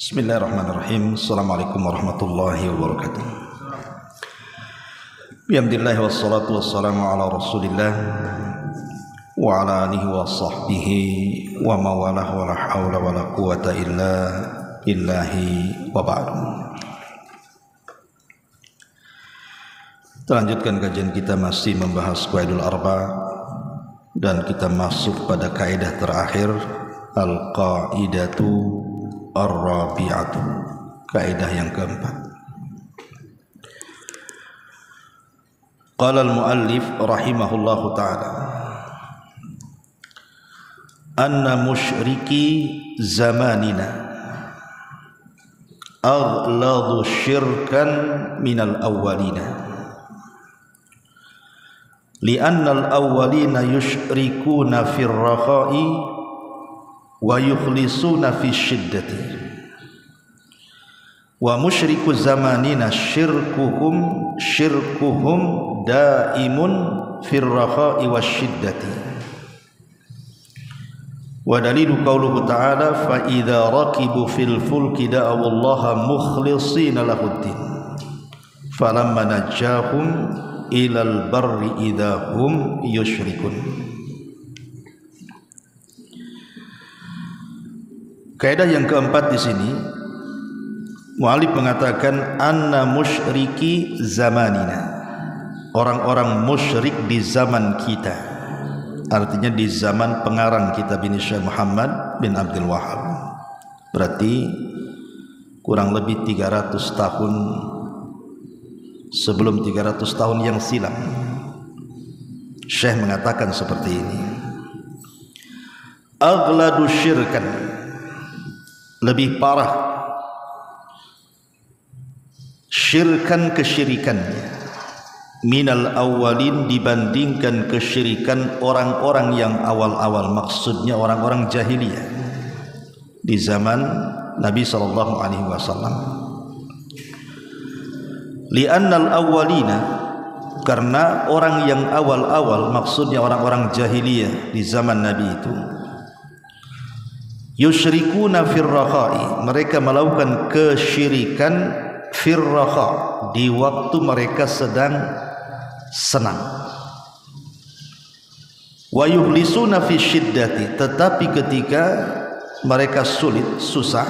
Bismillahirrahmanirrahim. Assalamualaikum warahmatullahi wabarakatuh. Bihamdillah wassalatu wassalamu ala rasulillah wa ala alihi wa sahbihi wa mawalah wa la hawla wa la quwata illa billahi wa ba'du. Kita lanjutkan kajian kita, masih membahas Qawaidul Arba' dan kita masuk pada kaidah terakhir, al-qaidatu ar-rabi'atu, kaidah yang keempat. Qala al-muallif rahimahullahu ta'ala, anna musyriki zamanina aghladu syirkan minal awwalina, li'anna al-awwalina yusyrikuna fir rakha'i wa yukhlisuna fi syiddati, wa musyriku zamanina syirkuhum daimun fir rakha'i wasyiddati. Wa dalilu qauluhu ta'ala, fa idza rakibu fil fulki da'u Allaha mukhlishina lahuddin falamma najjahum ilal barri idza hum yusyrikun. Kaidah yang keempat di sini, mu'allif mengatakan anna musyriki zamanina, orang-orang musyrik di zaman kita, artinya di zaman pengarang kitab ini Syekh Muhammad bin Abdul Wahhab, berarti kurang lebih 300 tahun sebelum 300 tahun yang silam. Syekh mengatakan seperti ini, aghladu syirkan, lebih parah syirkan kesyirikannya, minal awwalin, dibandingkan kesyirikan orang-orang yang awal-awal, maksudnya orang-orang jahiliyah di zaman Nabi sallallahu alaihi wasallam. Li'annal awwalina, karena orang yang awal-awal, maksudnya orang-orang jahiliyah di zaman Nabi itu, yusyrikuna fir rakha'i, mereka melakukan kesyirikan fir rakha', di waktu mereka sedang senang, wa yukhlisuna fi syiddati, tetapi ketika mereka sulit, susah,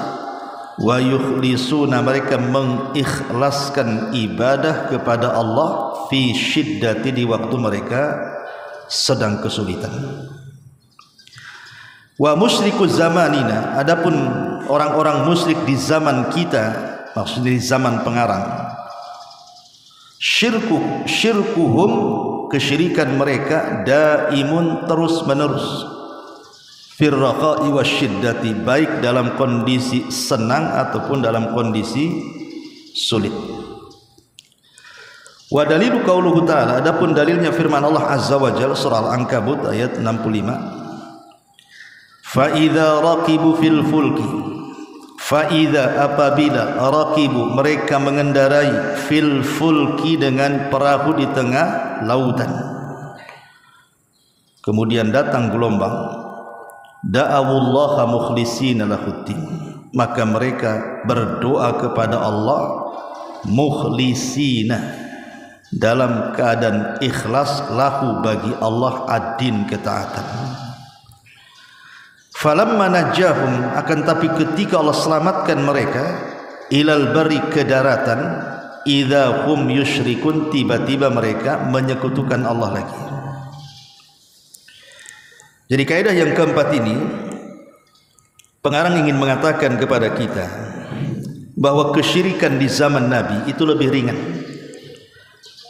wa yukhlisuna, mereka mengikhlaskan ibadah kepada Allah, fi syiddati, di waktu mereka sedang kesulitan. Wa musyriku zamanina, adapun orang-orang musyrik di zaman kita, maksudnya di zaman pengarang, syirkuhum, kesyirikan mereka, daimun, terus menerus, fir rakha'i wasyiddati, baik dalam kondisi senang ataupun dalam kondisi sulit. Wa dalilu qauluhu ta'ala, adapun dalilnya firman Allah azza wa jalla, surah Al-Ankabut ayat 65, fa idza raqibu fil fulki, fa idza, apabila, raqibu, mereka mengendarai, fil fulki, dengan perahu di tengah lautan, kemudian datang gelombang, da'awullaha mukhlishina lahuddin, maka mereka berdoa kepada Allah mukhlisina, dalam keadaan ikhlas, lahu, bagi Allah, ad-din, ketaatan. Falamma najjahum, akan tapi ketika Allah selamatkan mereka, ilal bari, ke daratan, idza hum yusyrikun, tiba-tiba mereka menyekutukan Allah lagi. Jadi kaidah yang keempat ini, pengarang ingin mengatakan kepada kita bahwa kesyirikan di zaman Nabi itu lebih ringan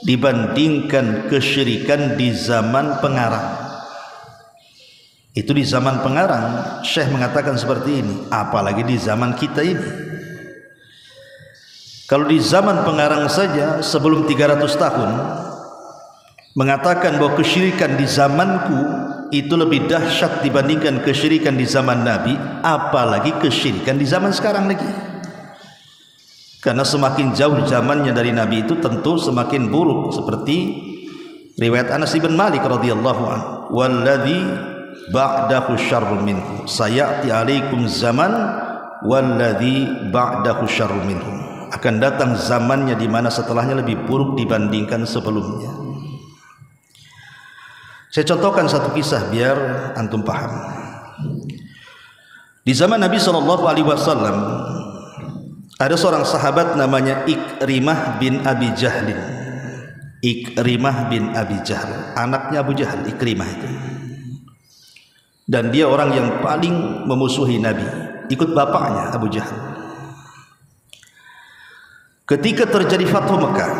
dibandingkan kesyirikan di zaman pengarang. Itu di zaman pengarang, Syekh mengatakan seperti ini, apalagi di zaman kita ini. Kalau di zaman pengarang saja sebelum 300 tahun mengatakan bahwa kesyirikan di zamanku itu lebih dahsyat dibandingkan kesyirikan di zaman Nabi, apalagi kesyirikan di zaman sekarang lagi. Karena semakin jauh zamannya dari Nabi itu tentu semakin buruk, seperti riwayat Anas bin Malik radhiyallahu anhu, walladzi ba'dahu syarrun minhu, sayati alaikum zaman walladzi ba'dahu syarrun minhu. Akan datang zamannya di mana setelahnya lebih buruk dibandingkan sebelumnya. Saya contohkan satu kisah biar antum paham. Di zaman Nabi SAW ada seorang sahabat namanya Ikrimah bin Abi Jahlin. Ikrimah bin Abi Jahl, anaknya Abu Jahal, Ikrimah itu. Dan dia orang yang paling memusuhi Nabi, ikut bapaknya Abu Jahal. Ketika terjadi Fathu Mekah,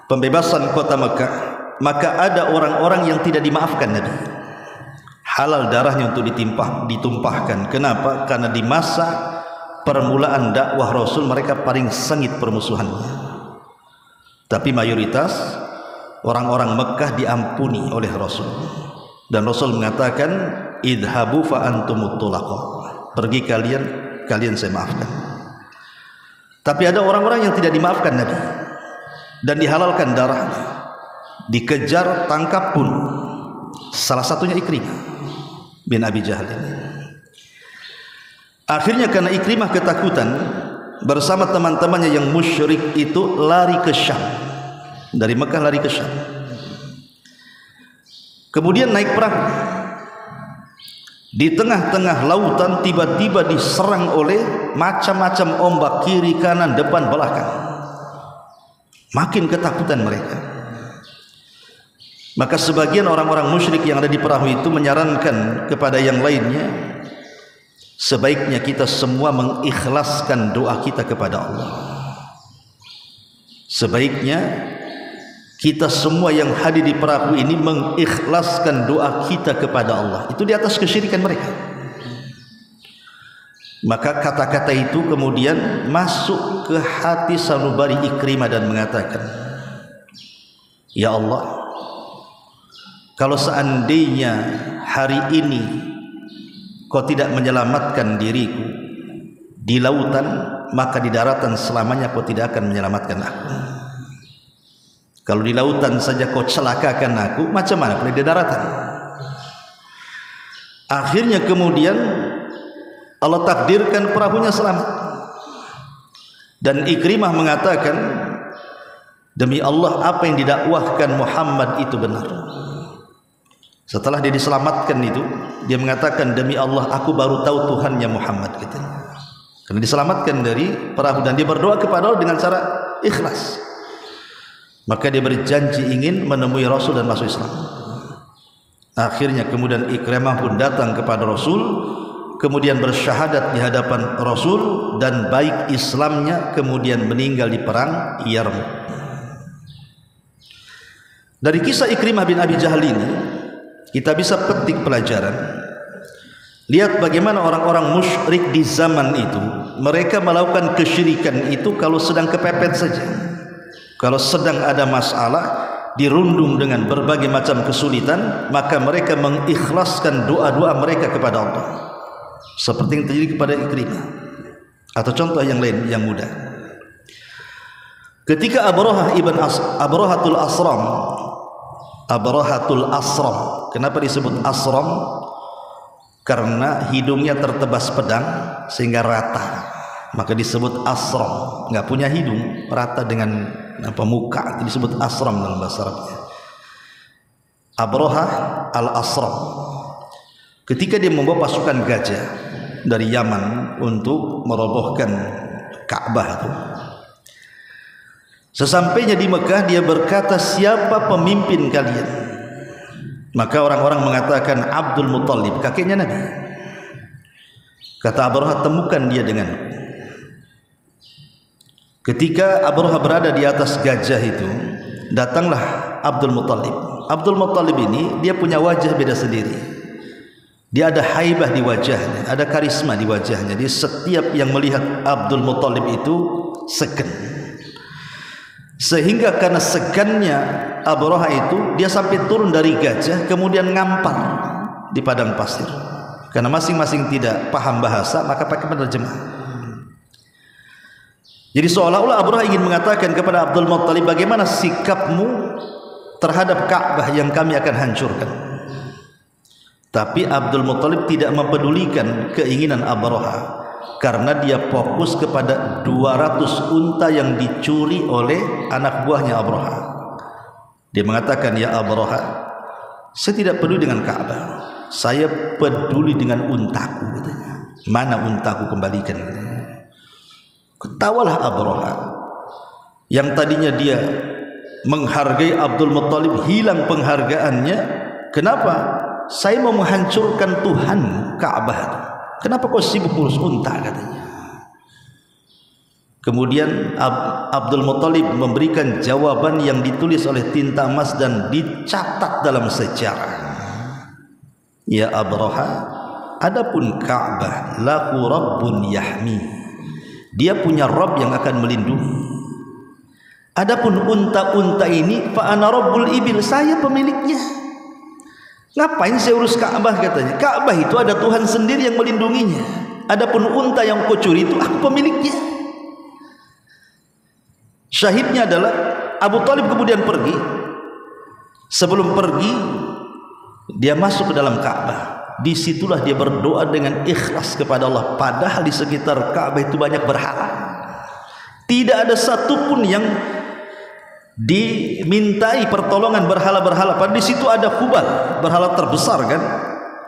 pembebasan kota Mekah, maka ada orang-orang yang tidak dimaafkan Nabi. Halal darahnya untuk ditumpahkan. Kenapa? Karena di masa permulaan dakwah Rasul mereka paling sengit permusuhannya. Tapi mayoritas orang-orang Mekah diampuni oleh Rasul. Dan Rasul mengatakan, idhabu fa antumut tulaqa. Pergi kalian saya maafkan. Tapi ada orang-orang yang tidak dimaafkan Nabi dan dihalalkan darahnya, dikejar, tangkap pun. Salah satunya Ikrimah bin Abi Jahal ini. Akhirnya karena Ikrimah ketakutan, bersama teman-temannya yang musyrik itu lari ke Syam. Dari Mekah lari ke Syam. Kemudian naik perahu. Di tengah-tengah lautan tiba-tiba diserang oleh macam-macam ombak, kiri, kanan, depan, belakang. Makin ketakutan mereka. Maka sebagian orang-orang musyrik yang ada di perahu itu menyarankan kepada yang lainnya, sebaiknya kita semua mengikhlaskan doa kita kepada Allah. Sebaiknya kita semua yang hadir di perahu ini mengikhlaskan doa kita kepada Allah. Itu di atas kesyirikan mereka. Maka kata-kata itu kemudian masuk ke hati sanubari Ikrimah dan mengatakan, ya Allah, kalau seandainya hari ini kau tidak menyelamatkan diriku di lautan, maka di daratan selamanya kau tidak akan menyelamatkan aku. Kalau di lautan saja kau celakakan aku, macam mana kalau di daratan? Akhirnya kemudian Allah takdirkan perahunya selamat. Dan Ikrimah mengatakan, demi Allah apa yang didakwahkan Muhammad itu benar. Setelah dia diselamatkan itu, dia mengatakan, demi Allah aku baru tahu Tuhannya Muhammad, katanya. Karena diselamatkan dari perahu dan dia berdoa kepada Allah dengan cara ikhlas. Maka dia berjanji ingin menemui Rasul dan masuk Islam. Akhirnya kemudian Ikrimah pun datang kepada Rasul, kemudian bersyahadat di hadapan Rasul dan baik Islamnya, kemudian meninggal di perang Yarmuk. Dari kisah Ikrimah bin Abi Jahal ini kita bisa petik pelajaran. Lihat bagaimana orang-orang musyrik di zaman itu, mereka melakukan kesyirikan itu kalau sedang kepepet saja. Kalau sedang ada masalah, dirundung dengan berbagai macam kesulitan, maka mereka mengikhlaskan doa-doa mereka kepada Allah. Seperti yang terjadi kepada Ikrimah. Atau contoh yang lain yang mudah. Ketika Abrahatul Asram, kenapa disebut Asram? Karena hidungnya tertebas pedang sehingga rata, maka disebut Asram. Nggak punya hidung, rata dengan muka, itu disebut Asram dalam bahasa Arabnya. Abraha al-Asram, ketika dia membawa pasukan gajah dari Yaman untuk merobohkan Ka'bah itu, sesampainya di Mekah dia berkata, siapa pemimpin kalian? Maka orang-orang mengatakan Abdul Muttalib, kakeknya Nabi. Kata Abraha, temukan dia denganku. Ketika Abraha berada di atas gajah itu, datanglah Abdul Muttalib. Abdul Muttalib ini dia punya wajah beda sendiri. Dia ada haibah di wajahnya, ada karisma di wajahnya. Jadi setiap yang melihat Abdul Muttalib itu segan. Sehingga karena segannya Abraha itu, dia sampai turun dari gajah kemudian ngampar di padang pasir. Karena masing-masing tidak paham bahasa, maka pakai penerjemah. Jadi seolah-olah Abraha ingin mengatakan kepada Abdul Muttalib, bagaimana sikapmu terhadap Ka'bah yang kami akan hancurkan. Tapi Abdul Muttalib tidak mempedulikan keinginan Abraha. karena dia fokus kepada 200 unta yang dicuri oleh anak buahnya Abraha. Dia mengatakan, ya Abraha, saya tidak peduli dengan Ka'bah, saya peduli dengan untaku, katanya. Mana untaku, kembalikan, katanya. Ketawalah Abraha yang tadinya dia menghargai Abdul Muttalib, hilang penghargaannya. Kenapa? Saya mau menghancurkan Tuhan Ka'bah. Kenapa kau sibuk urus unta, katanya. Kemudian Abdul Muttalib memberikan jawaban yang ditulis oleh tinta emas dan dicatat dalam sejarah. Ya Abraha, adapun Ka'bah lahu rabbun yahmi, dia punya Rabb yang akan melindungi. Adapun unta-unta ini, fa ana rabbul ibil, saya pemiliknya. Ngapain saya urus Ka'bah, katanya. Ka'bah itu ada Tuhan sendiri yang melindunginya. Adapun unta yang kau curi itu aku pemiliknya. Syahidnya adalah Abu Talib kemudian pergi. Sebelum pergi, dia masuk ke dalam Ka'bah. Disitulah dia berdoa dengan ikhlas kepada Allah. Padahal di sekitar Ka'bah itu banyak berhala. Tidak ada satupun yang dimintai pertolongan berhala-berhala. Pada di situ ada Hubal, berhala terbesar kan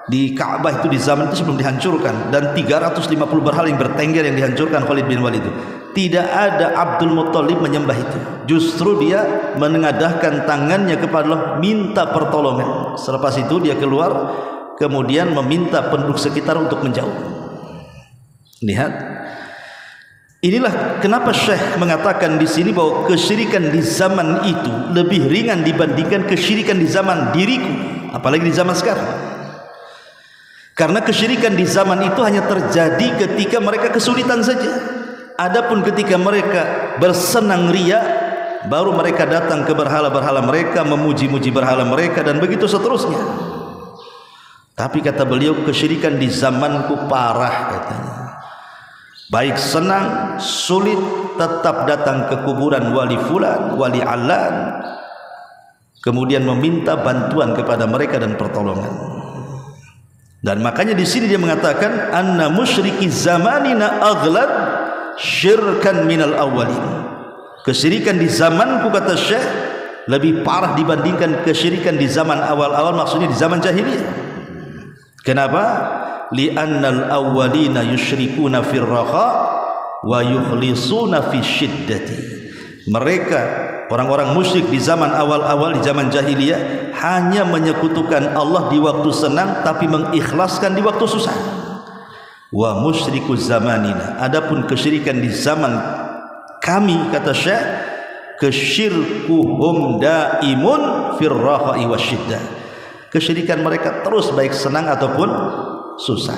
di Ka'bah itu di zaman itu sebelum dihancurkan, dan 350 berhala yang bertengger yang dihancurkan Khalid bin Walid itu. Tidak ada Abdul Muttalib menyembah itu. Justru dia menengadahkan tangannya kepada Allah, minta pertolongan. Selepas itu dia keluar, kemudian meminta penduduk sekitar untuk menjauh. Lihat. Inilah kenapa Syekh mengatakan di sini bahwa kesyirikan di zaman itu lebih ringan dibandingkan kesyirikan di zaman diriku, apalagi di zaman sekarang. Karena kesyirikan di zaman itu hanya terjadi ketika mereka kesulitan saja. Adapun ketika mereka bersenang ria, baru mereka datang ke berhala-berhala mereka, memuji-muji berhala mereka, dan begitu seterusnya. Tapi kata beliau, kesyirikan di zamanku parah, katanya. Baik senang, sulit, tetap datang ke kuburan wali fulan, wali alan, kemudian meminta bantuan kepada mereka dan pertolongan. Dan makanya di sini dia mengatakan, anna musyriki zamanina aghlad syirkan minal awwalin. Kesyirikan di zamanku, kata Syekh, lebih parah dibandingkan kesyirikan di zaman awal-awal, maksudnya di zaman jahiliyah. Kenapa? Li'annal awwalina yusyrikuna fir raha wa yukhlisuna fi syiddati. Mereka orang-orang musyrik di zaman awal-awal, di zaman jahiliyah, hanya menyekutukan Allah di waktu senang tapi mengikhlaskan di waktu susah. Wa musyriku zamanina, adapun kesyirikan di zaman kami, kata Syekh, kesyirkuhum daimun fir raha'i wasyiddah. Kesyirikan mereka terus baik senang ataupun susah.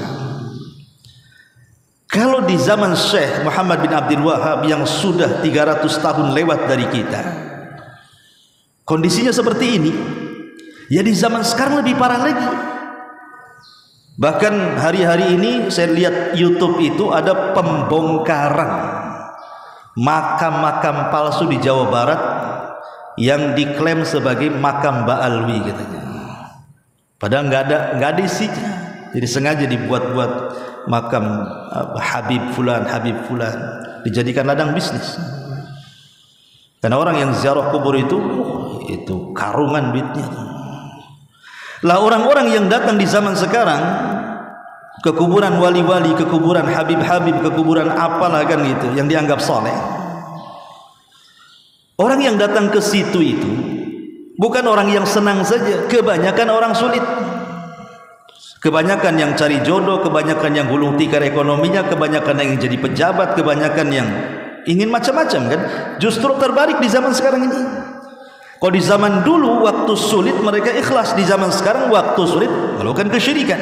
Kalau di zaman Syekh Muhammad bin Abdul Wahab yang sudah 300 tahun lewat dari kita, kondisinya seperti ini, ya di zaman sekarang lebih parah lagi. Bahkan hari-hari ini saya lihat YouTube itu ada pembongkaran makam-makam palsu di Jawa Barat yang diklaim sebagai makam Ba'alwi, katanya. Padahal nggak ada isinya. Jadi sengaja dibuat-buat makam Habib Fulan, dijadikan ladang bisnis. Karena orang yang ziarah kubur itu karungan duitnya. Lah orang-orang yang datang di zaman sekarang ke kuburan wali-wali, ke kuburan Habib-Habib, ke kuburan apalah kan gitu, yang dianggap soleh. Orang yang datang ke situ itu bukan orang yang senang saja, kebanyakan orang sulit. Kebanyakan yang cari jodoh, kebanyakan yang gulung tikar ekonominya, kebanyakan yang jadi pejabat, kebanyakan yang ingin macam-macam kan. Justru terbalik di zaman sekarang ini. Kalau di zaman dulu waktu sulit mereka ikhlas, di zaman sekarang waktu sulit melakukan kesyirikan.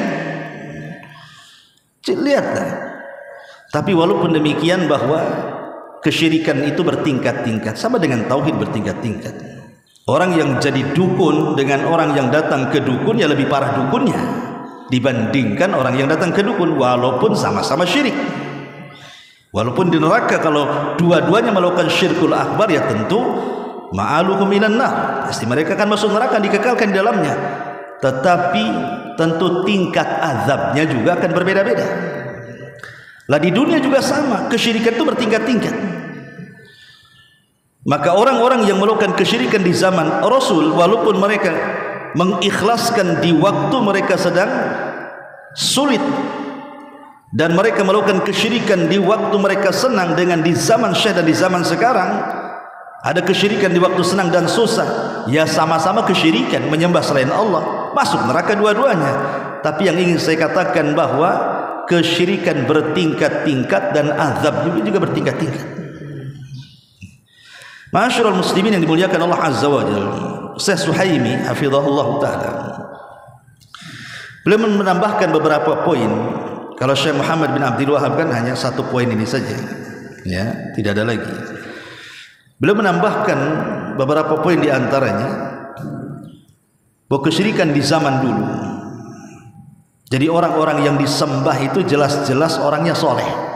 Lihatlah. Tapi walaupun demikian bahwa kesyirikan itu bertingkat-tingkat, sama dengan tauhid bertingkat-tingkat. Orang yang jadi dukun dengan orang yang datang ke dukun, ya lebih parah dukunnya dibandingkan orang yang datang ke dukun, walaupun sama-sama syirik. Walaupun di neraka kalau dua-duanya melakukan syirkul akbar, ya tentu ma'aluhum minan nar, pasti mereka akan masuk neraka, dikekalkan di dalamnya. Tetapi tentu tingkat azabnya juga akan berbeda-beda. Lah di dunia juga sama, kesyirikan itu bertingkat-tingkat. Maka orang-orang yang melakukan kesyirikan di zaman Rasul, walaupun mereka mengikhlaskan di waktu mereka sedang sulit, dan mereka melakukan kesyirikan di waktu mereka senang, dengan di zaman Syekh dan di zaman sekarang ada kesyirikan di waktu senang dan susah, ya sama-sama kesyirikan, menyembah selain Allah, masuk neraka dua-duanya. Tapi yang ingin saya katakan bahwa kesyirikan bertingkat-tingkat dan azab juga bertingkat-tingkat. Ma'asyiral muslimin yang dimuliakan Allah Azza wa Jalla, Syekh Suhaimi hafizahullah taala, beliau menambahkan beberapa poin. Kalau Syekh Muhammad bin Abdul Wahab kan hanya satu poin ini saja, ya, tidak ada lagi. Beliau menambahkan beberapa poin, di antaranya bahwa kesyirikan di zaman dulu, jadi orang-orang yang disembah itu jelas-jelas orangnya soleh.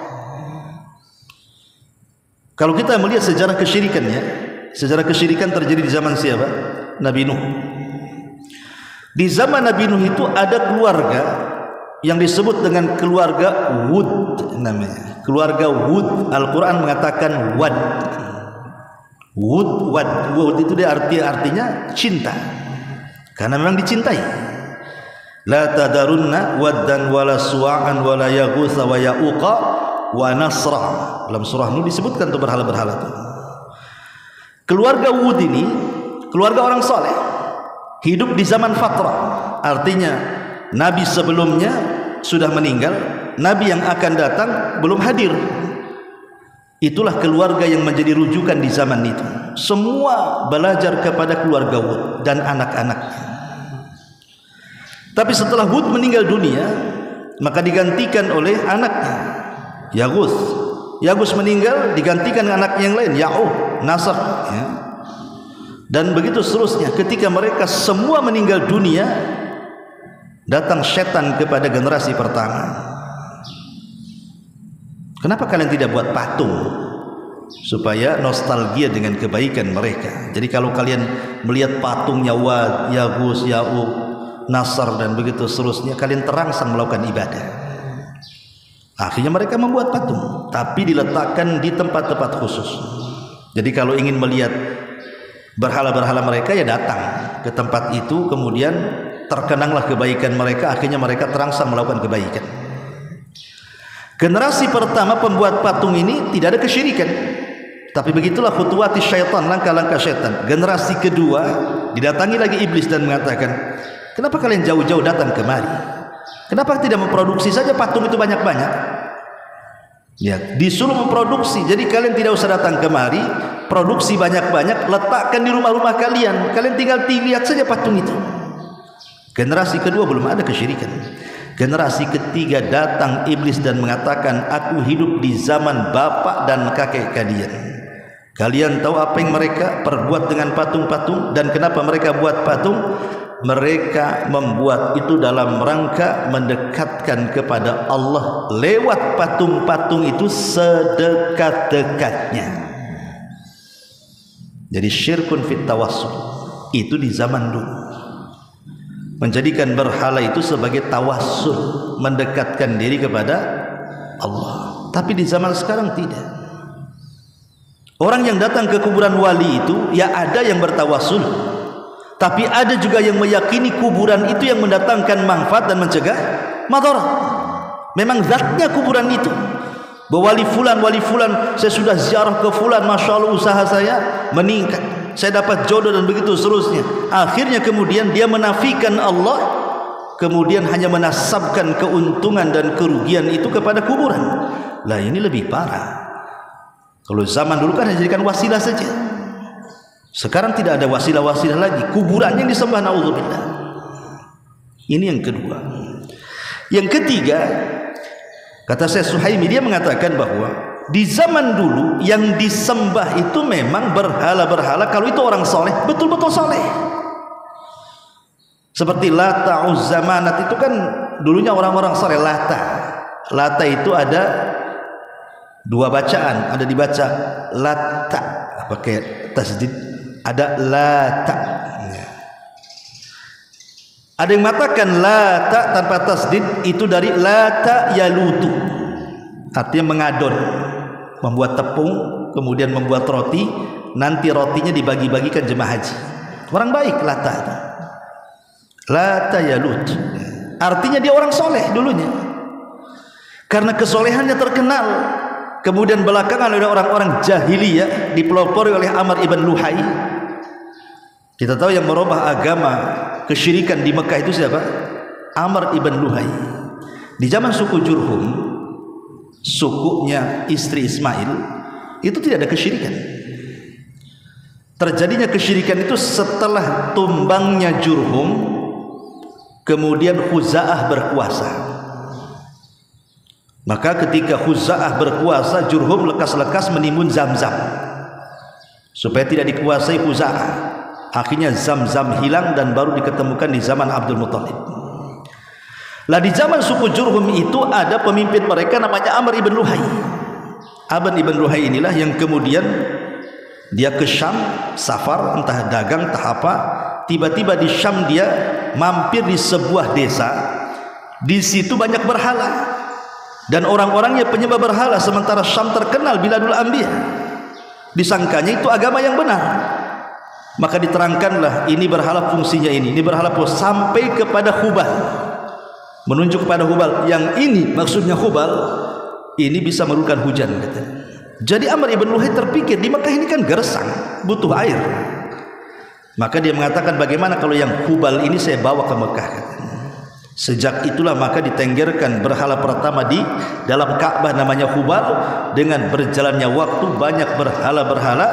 Kalau kita melihat sejarah kesyirikannya, sejarah kesyirikan terjadi di zaman siapa? Nabi Nuh. Di zaman Nabi Nuh itu ada keluarga yang disebut dengan keluarga Wud namanya. Keluarga Wud, Al-Quran mengatakan Wad. Wud, Wad. Wud itu dia artinya cinta, karena memang dicintai. La tadarunna waddan wala suwa'an wala yaghutsa wa ya'uqa wa nasra. Dalam surah Nuh disebutkan tuh berhala-berhala itu. Keluarga Wud ini keluarga orang soleh, hidup di zaman fatrah, artinya nabi sebelumnya sudah meninggal, nabi yang akan datang belum hadir. Itulah keluarga yang menjadi rujukan di zaman itu. Semua belajar kepada keluarga Wud dan anak-anaknya. Tapi setelah Wud meninggal dunia, maka digantikan oleh anaknya Yaghus. Yaghus meninggal, digantikan anak yang lain, Ya'uq, Nasr, ya. Dan begitu seterusnya. Ketika mereka semua meninggal dunia, datang setan kepada generasi pertama. Kenapa kalian tidak buat patung supaya nostalgia dengan kebaikan mereka? Jadi kalau kalian melihat patungnya Wad, Yaghus, Ya'uq, Nasr dan begitu seterusnya, kalian terangsang melakukan ibadah. Akhirnya mereka membuat patung, tapi diletakkan di tempat-tempat khusus. Jadi kalau ingin melihat berhala-berhala mereka, ya datang ke tempat itu, kemudian terkenanglah kebaikan mereka. Akhirnya mereka terangsang melakukan kebaikan. Generasi pertama pembuat patung ini tidak ada kesyirikan, tapi begitulah khutuwati syaitan, langkah-langkah syaitan. Generasi kedua didatangi lagi iblis dan mengatakan, kenapa kalian jauh-jauh datang kemari? Kenapa tidak memproduksi saja patung itu banyak-banyak? Ya, disuruh memproduksi. Jadi kalian tidak usah datang kemari, produksi banyak-banyak, letakkan di rumah-rumah kalian. Kalian tinggal lihat saja patung itu. Generasi kedua belum ada kesyirikan. Generasi ketiga datang iblis dan mengatakan, aku hidup di zaman bapak dan kakek kalian. Kalian tahu apa yang mereka perbuat dengan patung-patung dan kenapa mereka buat patung? Mereka membuat itu dalam rangka mendekatkan kepada Allah lewat patung-patung itu sedekat-dekatnya. Jadi syirkun fit tawassul itu di zaman dulu, menjadikan berhala itu sebagai tawassul, mendekatkan diri kepada Allah. Tapi di zaman sekarang tidak. Orang yang datang ke kuburan wali itu, ya ada yang bertawassul, tapi ada juga yang meyakini kuburan itu yang mendatangkan manfaat dan mencegah madarat. Memang zatnya kuburan itu, bahwa wali fulan, saya sudah ziarah ke fulan, masya Allah usaha saya meningkat, saya dapat jodoh dan begitu seterusnya. Akhirnya kemudian dia menafikan Allah, kemudian hanya menasabkan keuntungan dan kerugian itu kepada kuburan. Lah ini lebih parah. Kalau zaman dulu kan hanya dijadikan wasilah saja. Sekarang tidak ada wasilah-wasilah lagi, kuburan yang disembah, naudzubillah. Ini yang kedua. Yang ketiga, kata Syekh Suhaimi, dia mengatakan bahwa di zaman dulu yang disembah itu memang berhala-berhala, kalau itu orang soleh, betul-betul soleh. Seperti Lata, Uzza, Manat, itu kan dulunya orang-orang soleh. Lata itu ada dua bacaan, ada dibaca Lata pakai tasdid, ada Lata. Ada yang mengatakan Lata tanpa tasdid itu dari Lata Yalutu. artinya mengadon, membuat tepung, kemudian membuat roti, nanti rotinya dibagi-bagikan jemaah haji. Orang baik Lata itu. Lata ya Lut, artinya dia orang soleh dulunya, karena kesolehannya terkenal. Kemudian belakangan oleh orang-orang jahiliyah dipelopori oleh Amr ibn Luhai. Kita tahu yang merubah agama kesyirikan di Mekah itu siapa? Amr ibn Luhai. Di zaman suku Jurhum, sukunya istri Ismail, itu tidak ada kesyirikan. Terjadinya kesyirikan itu setelah tumbangnya Jurhum, kemudian Khuza'ah berkuasa. Maka ketika Khuza'ah berkuasa, Jurhum lekas-lekas menimbun Zamzam supaya tidak dikuasai Khuza'ah. Akhirnya Zamzam hilang dan baru diketemukan di zaman Abdul Muthalib. Lah di zaman suku Jurhum itu ada pemimpin mereka namanya Amr ibn Luhai. Amr ibn Luhai inilah yang kemudian dia ke Syam, safar, entah dagang, entah apa. Tiba-tiba di Syam dia mampir di sebuah desa. Di situ banyak berhala dan orang-orangnya penyembah berhala, sementara Syam terkenal biladul anbiya. Disangkanya itu agama yang benar. Maka diterangkanlah ini berhala fungsinya ini berhala sampai kepada Hubal. Menunjuk kepada Hubal, yang ini maksudnya Hubal ini bisa menurunkan hujan katanya. Jadi Amr ibn Luhai terpikir di Mekah ini kan gersang, butuh air. Maka dia mengatakan, bagaimana kalau yang Hubal ini saya bawa ke Mekah katanya. Sejak itulah maka ditenggerkan berhala pertama di dalam Ka'bah namanya Hubal. Dengan berjalannya waktu banyak berhala-berhala,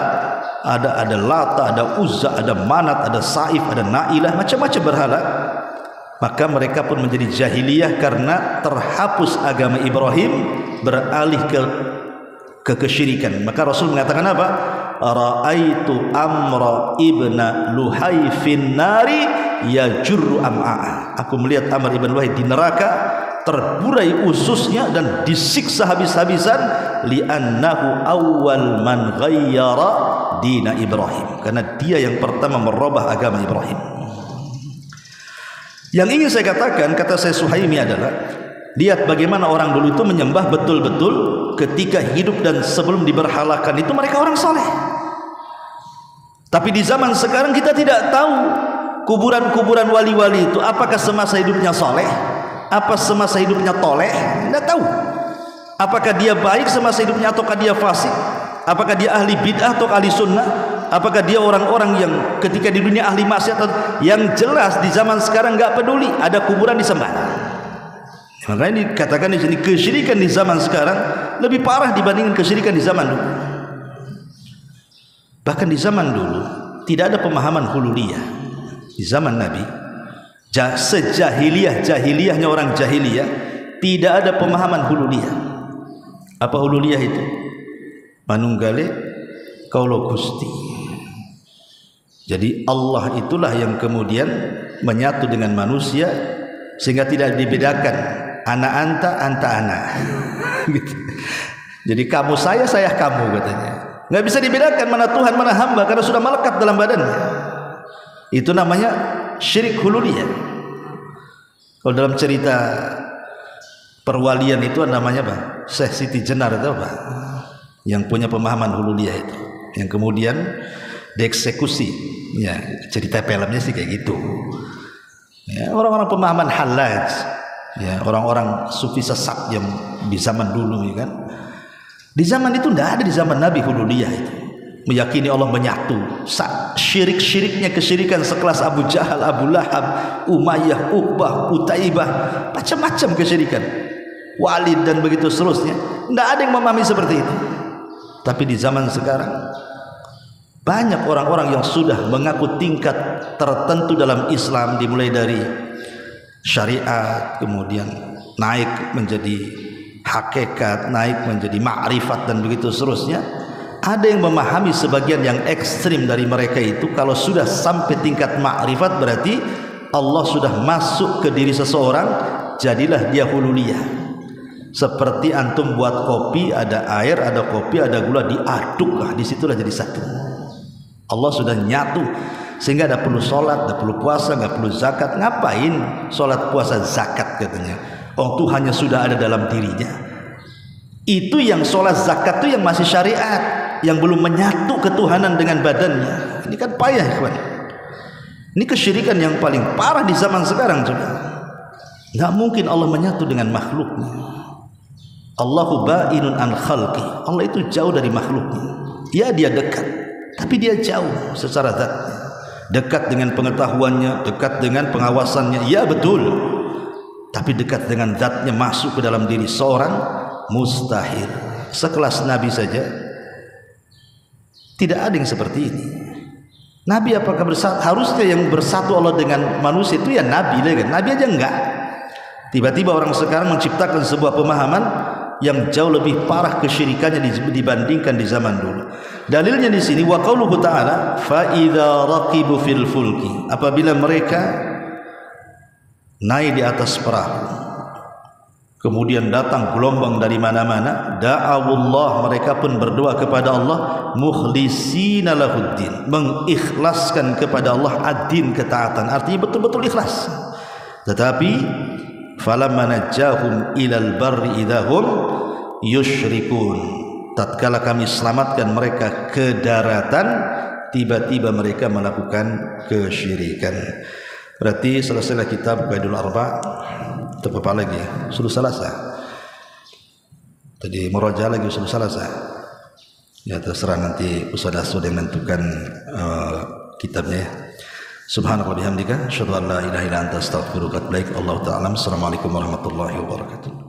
ada Lata, ada Uzza, ada Manat, ada Saif, ada Nailah, macam-macam berhala. Maka mereka pun menjadi jahiliyah karena terhapus agama Ibrahim, beralih ke kesyirikan. Maka Rasul mengatakan apa? Ra'aitu Amr ibn Luhai fin nari yajurru am'a'a. Aku melihat Amr ibn Luhai di neraka, terburai ususnya dan disiksa habis-habisan, li'annahu awwal man ghayyara dina Ibrahim, karena dia yang pertama merubah agama Ibrahim. Yang ingin saya katakan, kata saya Suhaimi adalah, lihat bagaimana orang dulu itu menyembah betul-betul ketika hidup dan sebelum diberhalakan itu mereka orang soleh. Tapi di zaman sekarang kita tidak tahu kuburan-kuburan wali-wali itu apakah semasa hidupnya soleh, apa semasa hidupnya toleh, tidak tahu. Apakah dia baik semasa hidupnya ataukah dia fasik, apakah dia ahli bid'ah atau ahli sunnah, apakah dia orang-orang yang ketika di dunia ahli maksiat. Yang jelas di zaman sekarang nggak peduli ada kuburan disembah. Makanya dikatakan di sini kesyirikan di zaman sekarang lebih parah dibandingkan kesyirikan di zaman dulu. Bahkan di zaman dulu tidak ada pemahaman hululiyah. Di zaman Nabi, sejahiliyahnya orang jahiliyah, tidak ada pemahaman hululiyah. Apa hululiyah itu? Manunggale kaulo Gusti. Jadi Allah itulah yang kemudian menyatu dengan manusia sehingga tidak dibedakan ana anta ana gitu. Jadi kamu saya kamu katanya. Nggak bisa dibedakan mana Tuhan mana hamba karena sudah melekat dalam badannya. Itu namanya syirik hululiyah. Kalau dalam cerita perwalian itu namanya apa? Syekh Siti Jenar itu apa? Yang punya pemahaman hululiyah itu, yang kemudian dieksekusi. Ya, cerita filmnya sih kayak gitu. Ya, orang-orang pemahaman halaj, ya, orang-orang sufi sesat yang di zaman dulu, ya kan. Di zaman itu tidak ada, di zaman Nabi hululiyah itu. Meyakini Allah menyatu. Syirik-syiriknya kesyirikan sekelas Abu Jahal, Abu Lahab, Umayyah, Uqbah, Utaibah, macam-macam kesyirikan. Walid dan begitu seterusnya. Tidak ada yang memahami seperti itu. Tapi di zaman sekarang banyak orang-orang yang sudah mengaku tingkat tertentu dalam Islam, dimulai dari syariat, kemudian naik menjadi hakikat, naik menjadi ma'rifat dan begitu seterusnya. Ada yang memahami sebagian yang ekstrim dari mereka itu, kalau sudah sampai tingkat ma'rifat berarti Allah sudah masuk ke diri seseorang, jadilah dia hululiyah. Seperti antum buat kopi, ada air, ada kopi, ada gula, diaduklah, disitulah jadi satu. Allah sudah nyatu sehingga tidak perlu sholat, tidak perlu puasa, nggak perlu zakat. Ngapain sholat, puasa, zakat katanya? Oh, Tuhannya sudah ada dalam dirinya. Itu yang sholat zakat itu yang masih syariat, yang belum menyatu ketuhanan dengan badannya. Ini kan payah, kawan. Ini kesyirikan yang paling parah di zaman sekarang coba. Nggak mungkin Allah menyatu dengan makhluknya. Allahu ba'inun an khalqi. Allah itu jauh dari makhluknya. Ya, dia dekat, tapi dia jauh secara zatnya. Dekat dengan pengetahuannya, dekat dengan pengawasannya, ya betul. Tapi dekat dengan zatnya, masuk ke dalam diri seorang, mustahil. Sekelas Nabi saja tidak ada yang seperti ini. Nabi apakah bersatu? Harusnya yang bersatu Allah dengan manusia itu ya Nabi, kan? Nabi aja enggak. Tiba-tiba orang sekarang menciptakan sebuah pemahaman yang jauh lebih parah kesyirikannya dibandingkan di zaman dulu. Dalilnya di sini wa qauluhu ta'ala fa idza raqibu fil fulki, apabila mereka naik di atas perahu kemudian datang gelombang dari mana-mana, da'awullah, mereka pun berdoa kepada Allah, mukhlisina lahuddin, mengikhlaskan kepada Allah ad-din, ketaatan, artinya betul-betul ikhlas. Tetapi falamma najjahum ilal barri idahum yusyrikun, tatkala kami selamatkan mereka ke daratan, tiba-tiba mereka melakukan kesyirikan. Berarti selesailah kitab Qaidul Arba'. Itu apa lagi? Sudah selesai. Tadi murajaah lagi sudah selesai. Ya terserah nanti Ustaz sudah menentukan kitabnya. Subhanallah bihamdika, asyhadu an la ilaha illa anta, astaghfiruka wa atubu ilaik. Allahu ta'ala. Assalamualaikum warahmatullahi wabarakatuh.